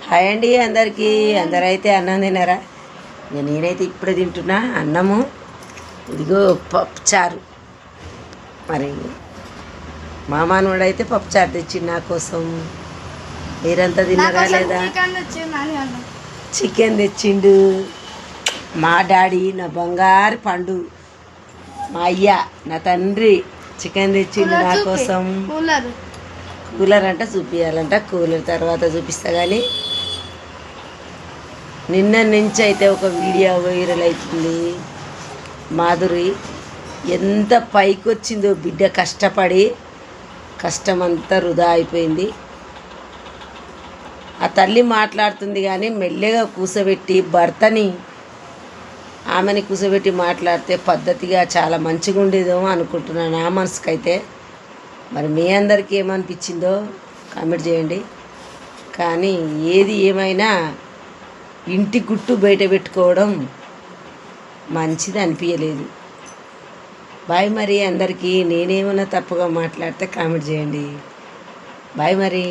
Hi అండి అందరికీ. అందరైతే అన్నం తిన్నారా? ఇక నేనైతే ఇప్పుడే తింటున్నా అన్నము. ఇదిగో పప్పుచారు. మరి మా మానవుడైతే పప్పుచారు తెచ్చిండు నా కోసం. మీరంతా తిన్నారా లేదా? చికెన్ తెచ్చిండు మా డాడీ, నా బంగారు పండు, మా అయ్య, నా తండ్రి చికెన్ తెచ్చిండు నా కోసం. కూలర్ అంట చూపించాలంట, కూలర్ తర్వాత చూపిస్తా. కానీ నిన్న నుంచి అయితే ఒక వీడియో వైరల్ అవుతుంది. మాధురి ఎంత పైకి వచ్చిందో బిడ్డ, కష్టపడి కష్టమంతా వృధా అయిపోయింది. ఆ తల్లి మాట్లాడుతుంది కానీ మెల్లగా కూసబెట్టి భర్తని, ఆమెని కూసబెట్టి మాట్లాడితే పద్ధతిగా చాలా మంచిగా ఉండేదేమో అనుకుంటున్నాను నా మనసుకైతే. మరి మీ అందరికీ ఏమనిపించిందో కామెంట్ చేయండి. కానీ ఏది ఏమైనా ఇంటి గుట్టు బయట పెట్టుకోవడం మంచిది అనిపించలేదు. బాయ్ మరి అందరికీ. నేనేమైనా తప్పుగా మాట్లాడితే కామెంట్ చేయండి. బాయ్ మరి.